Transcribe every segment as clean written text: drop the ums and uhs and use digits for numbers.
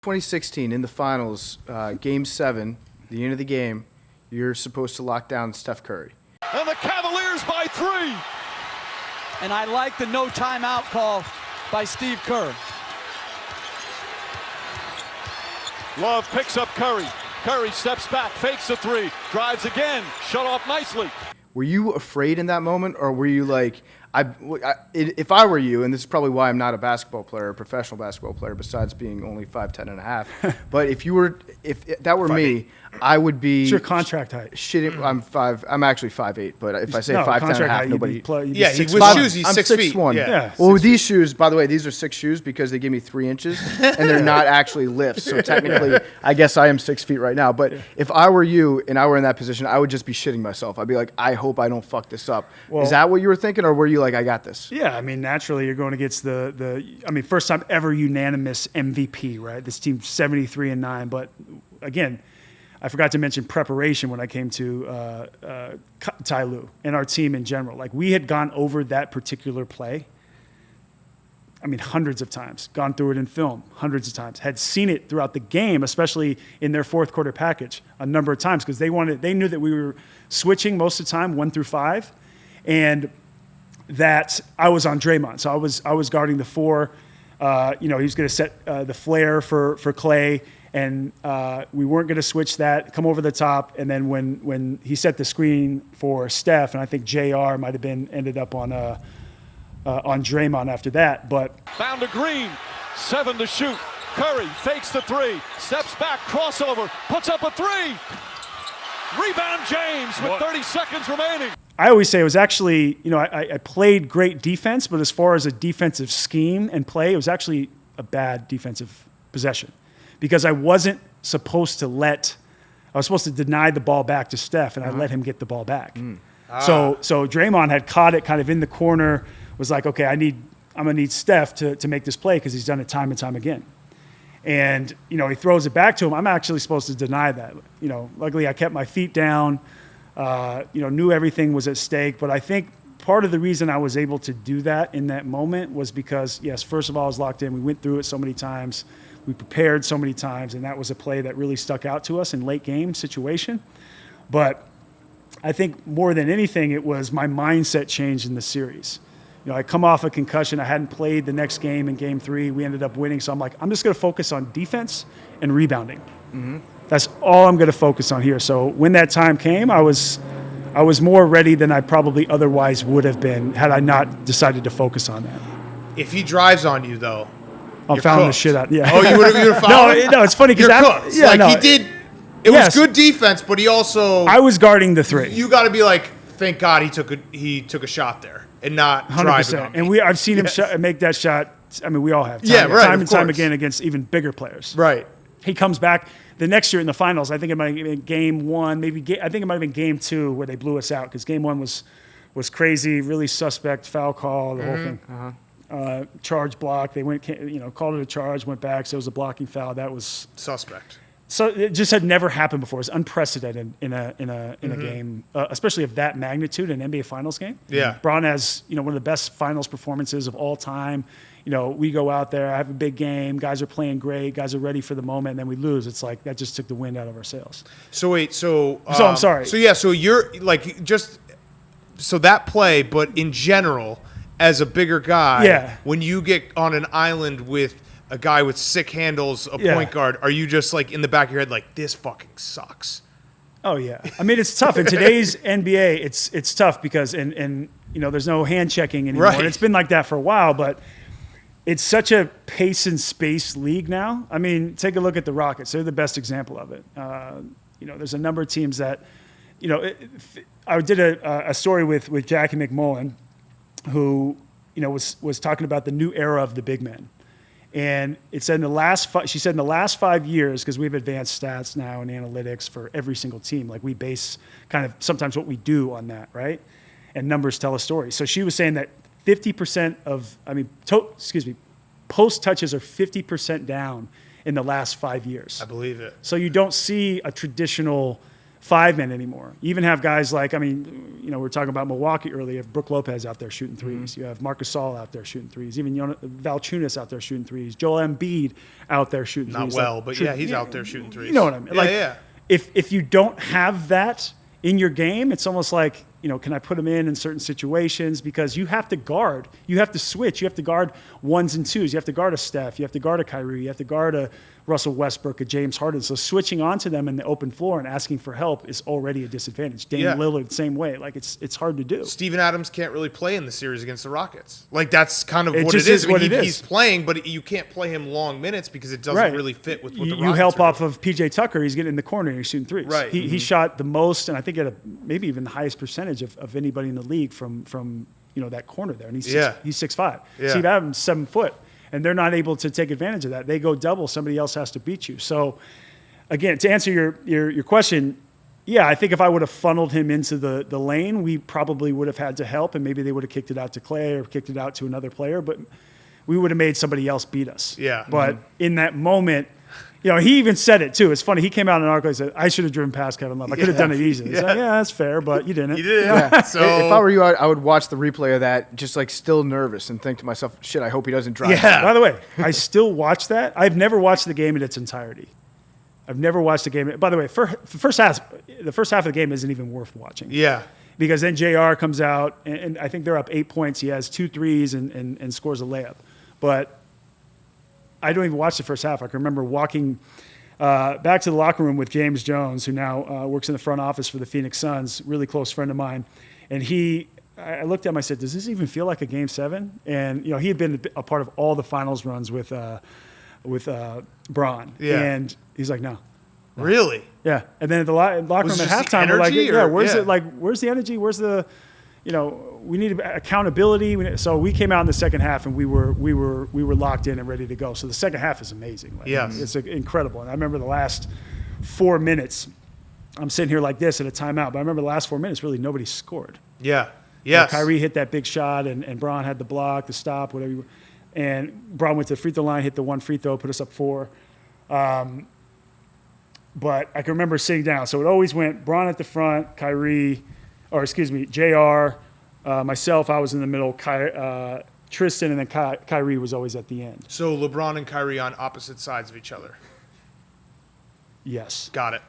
2016 in the finals, Game 7, the end of the game, you're supposed to lock down Steph Curry. And the Cavaliers by 3. And I like the no timeout call by Steve Kerr. Love picks up Curry. Curry steps back, fakes a 3, drives again, shut off nicely. Were you afraid in that moment, or were you like, if I were you, and this is probably why I'm not a basketball player, a professional basketball player, besides being only 5'10" and a half, but if that were me, I would be. What's your contract height? Shitting. I'm actually 5'8", but if I say 5'10" and a half, nobody. Yeah, with shoes, he's I'm 6 feet. 6'1". Yeah. Well, with these shoes, by the way, these are 6 shoes because they give me 3 inches, and they're not actually lifts. So technically, I guess I am 6 feet right now. But if I were you and I were in that position, I would just be shitting myself. I'd be like, I hope I don't fuck this up. Well, is that what you were thinking, or were you like, I got this? Yeah, I mean, naturally, you're going against first time ever unanimous MVP, right? This team's 73-9, but again, I forgot to mention preparation when I came to Ty Lue and our team in general. Like, we had gone over that particular play, hundreds of times, gone through it in film hundreds of times, had seen it throughout the game, especially in their fourth quarter package a number of times because they knew that we were switching most of the time 1 through 5, and that I was on Draymond. So I was guarding the 4. He was going to set the flare for Clay, and we weren't going to switch that, come over the top. And then when he set the screen for Steph, and I think JR might have ended up on Draymond after that. But Found to Green, 7 to shoot. Curry fakes the 3, steps back, crossover, puts up a 3. Rebound James with 30 seconds remaining. I always say it was actually, I played great defense, but as far as a defensive scheme and play, it was actually a bad defensive possession because I wasn't supposed to I was supposed to deny the ball back to Steph, and I let him get the ball back. So Draymond had caught it kind of in the corner, was like, okay, I'm going to need Steph to make this play because he's done it time and time again. And, he throws it back to him. I'm actually supposed to deny that. Luckily I kept my feet down. Knew everything was at stake, but I think part of the reason I was able to do that in that moment was because, yes, first of all, I was locked in. We went through it so many times. We prepared so many times, and that was a play that really stuck out to us in late game situation. But I think more than anything, it was my mindset changed in the series. I come off a concussion. I hadn't played the next game in Game 3. We ended up winning, so I'm like, I'm just going to focus on defense and rebounding. Mm-hmm. That's all I'm going to focus on here. So when that time came, I was more ready than I probably otherwise would have been had I not decided to focus on that. If he drives on you, though, I'm fouling the shit out. Yeah. Oh, you would have fouled him? No, it's funny because he did. It was good defense, but he also. I was guarding the 3. You got to be like, thank God he took a shot there and not 100%. Driving on me. And I've seen him make that shot. We all have. Time and time again against even bigger players. Right. He comes back the next year in the finals. I think it might have been Game 1, I think it might have been Game 2 where they blew us out because Game 1 was crazy, really suspect foul call, the whole thing. Uh-huh. Charge block. They went, called it a charge, went back, so it was a blocking foul. That was suspect. So it just had never happened before. It's unprecedented in a game, especially of that magnitude, an NBA Finals game. Yeah. Braun has one of the best Finals performances of all time. We go out there, I have a big game, guys are playing great, guys are ready for the moment, and then we lose. It's like that just took the wind out of our sails. So wait, so I'm sorry. So you're like so that play, but in general, as a bigger guy, when you get on an island with a guy with sick handles, a point guard, are you just like in the back of your head like, this fucking sucks? Oh yeah. It's tough. In today's NBA, it's tough because and there's no hand checking anymore. Right. And it's been like that for a while, but it's such a pace and space league now. Take a look at the Rockets. They're the best example of it. There's a number of teams that, I did a story with Jackie McMullen, who, was talking about the new era of the big men. And it said in the last 5 years, because we have advanced stats now and analytics for every single team, like we base kind of sometimes what we do on that, right? And numbers tell a story. So she was saying that 50% of, post touches are 50% down in the last 5 years. I believe it. So you don't see a traditional 5 men anymore. You even have guys like, we were talking about Milwaukee earlier. You have Brook Lopez out there shooting threes. You have Marc Gasol out there shooting threes. Even Valanciunas out there shooting threes. Joel Embiid out there shooting threes. He's out there shooting threes. You know what I mean? If you don't have that in your game, it's almost like, can I put him in certain situations? Because you have to guard. You have to switch. You have to guard ones and twos. You have to guard a Steph. You have to guard a Kyrie. You have to guard a Russell Westbrook, a James Harden. So switching onto them in the open floor and asking for help is already a disadvantage. Damian Lillard, same way. It's hard to do. Steven Adams can't really play in the series against the Rockets. That's kind of what it is. He's playing, but you can't play him long minutes because it doesn't really fit with what the Rockets You help are off of PJ Tucker. He's getting in the corner and he's shooting threes. Right. He shot the most, and I think at maybe even the highest percentage of anybody in the league from that corner there. And he's 6'5". Yeah. Steve Adams 7 foot. And they're not able to take advantage of that. They go double, somebody else has to beat you. So, again, to answer your question, I think if I would have funneled him into the lane, we probably would have had to help, and maybe they would have kicked it out to Clay or kicked it out to another player, but we would have made somebody else beat us. Yeah. But in that moment, he even said it too. It's funny. He came out in an article and said, I should have driven past Kevin Love. I could have done it easily. He's like, that's fair, but you didn't. You did, yeah. So if I were you, I would watch the replay of that, just still nervous, and think to myself, shit, I hope he doesn't drive. Yeah. By the way, I still watch that. I've never watched the game in its entirety. I've never watched the game. By the way, the first half of the game isn't even worth watching. Yeah. Because then JR comes out, and I think they're up 8 points. He has 2 threes and scores a layup. But I don't even watch the first half. I can remember walking back to the locker room with James Jones, who now works in the front office for the Phoenix Suns, really close friend of mine. And I looked at him, I said, does this even feel like a Game 7? And, he had been a part of all the finals runs with Braun. Yeah. And he's like, no. Really? Yeah. And then at the locker room at halftime, we're like, where's the energy? Where's the, we need accountability. So we came out in the second half and we were locked in and ready to go. So the second half is amazing. Yes. It's incredible. And I remember the last 4 minutes, I'm sitting here like this at a timeout, but I remember the last 4 minutes, really nobody scored. Yeah. Yes. Kyrie hit that big shot and Braun had the block, the stop, whatever. And Braun went to the free throw line, hit the one free throw, put us up 4. But I can remember sitting down. So it always went Braun at the front, JR, myself, I was in the middle, Tristan, and then Kyrie was always at the end. So LeBron and Kyrie on opposite sides of each other. Yes. Got it.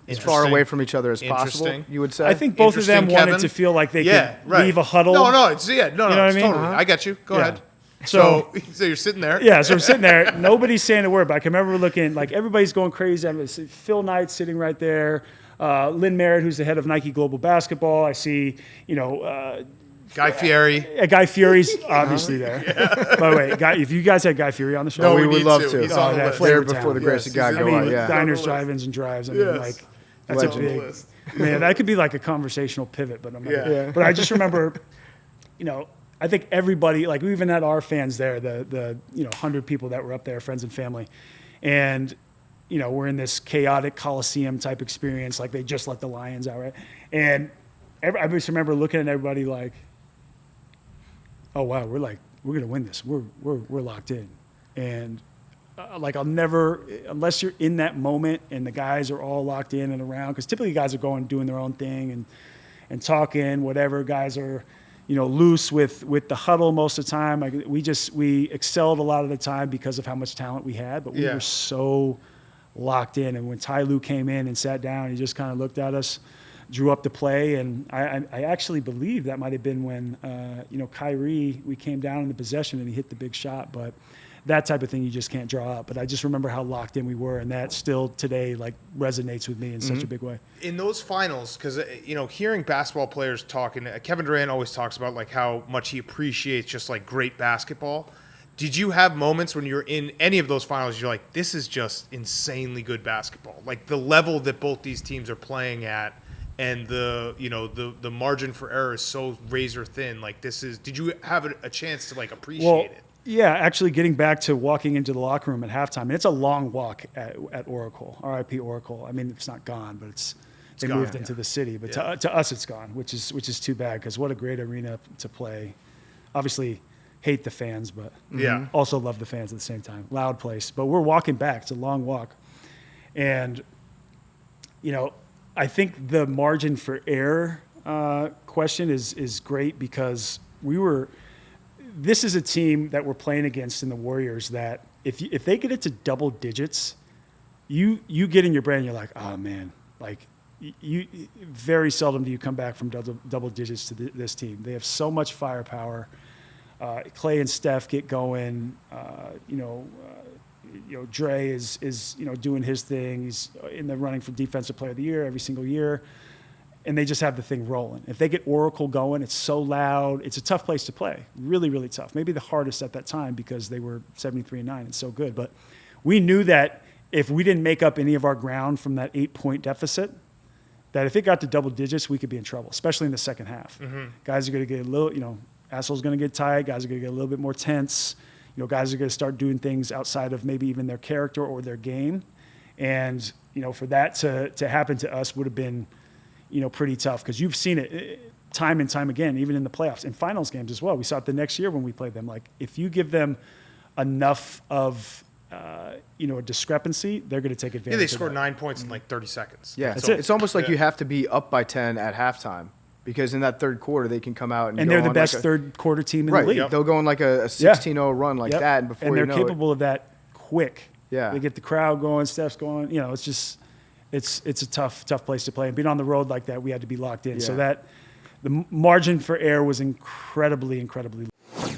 As far away from each other as possible, you would say? I think both of them wanted to feel like they could leave a huddle. No, you know it's what I mean? totally. I get you. Go ahead. So you're sitting there. Yeah, so we're sitting there. Nobody's saying a word, but I can remember looking, like everybody's going crazy. I see Phil Knight sitting right there. Lynn Merritt, who's the head of Nike Global Basketball. I see, Guy Fieri. Guy Fieri's obviously there. By the way, if you guys had Guy Fieri on the show, No, we would love to. He's on the list. There before the grace of God go on, diners, drive-ins, and drives. That's Legend. a big, man, that could be like a conversational pivot, but I'm not. But I just remember, I think everybody, like we even had our fans there, the 100 people that were up there, friends and family, and we're in this chaotic Coliseum type experience, like they just let the Lions out, right? And I just remember looking at everybody like, oh wow, we're gonna win this, we're locked in, and like I'll never, unless you're in that moment and the guys are all locked in and around, because typically guys are doing their own thing and talking, whatever. Guys are loose with the huddle most of the time. Like we excelled a lot of the time because of how much talent we had, but we were so locked in. And when Ty Lue came in and sat down, he just kind of looked at us, drew up the play, and I actually believe that might have been when Kyrie, we came down in the possession and he hit the big shot, but that type of thing you just can't draw up. But I just remember how locked in we were, and that still today like resonates with me in such a big way. In those finals, because hearing basketball players talking, Kevin Durant always talks about like how much he appreciates just like great basketball. Did you have moments when you're in any of those finals, you're like, this is just insanely good basketball, like the level that both these teams are playing at, and the margin for error is so razor thin. Like this is. Did you have a chance to like appreciate it? Yeah, actually getting back to walking into the locker room at halftime, and it's a long walk at Oracle, RIP Oracle. I mean, it's not gone, but they moved into the city. But to us, it's gone, which is too bad, because what a great arena to play. Obviously, hate the fans, but also love the fans at the same time. Loud place. But we're walking back. It's a long walk. And, I think the margin for error question is great because this is a team that we're playing against in the Warriors that if they get it to double digits, you get in your brain, you're like, oh man, like you very seldom do you come back from double digits to this team. They have so much firepower. Clay and Steph get going. Dre is doing his thing. He's in the running for Defensive Player of the Year every single year, and they just have the thing rolling. If they get Oracle going, it's so loud. It's a tough place to play. Really, really tough. Maybe the hardest at that time because they were 73-9 and so good. But we knew that if we didn't make up any of our ground from that 8-point deficit, that if it got to double digits, we could be in trouble, especially in the second half. Mm-hmm. Guys are going to get a little, assholes going to get tight. Guys are going to get a little bit more tense. Guys are going to start doing things outside of maybe even their character or their game. And, for that to happen to us would have been, pretty tough because you've seen it time and time again, even in the playoffs and finals games as well. We saw it the next year when we played them. Like, if you give them enough of, a discrepancy, they're going to take advantage. Yeah, they scored 9 points in like 30 seconds. Yeah, That's it. It's almost like you have to be up by 10 at halftime. Because in that third quarter, they can come out and they're go the on best like third quarter team in right. the league. Yep. They'll go on like a 16-0 run like that, and before and they're you know capable of that quick. Yeah, they get the crowd going, Steph's going. It's just it's a tough place to play. And being on the road like that, we had to be locked in. Yeah. So that the margin for error was incredibly, incredibly low.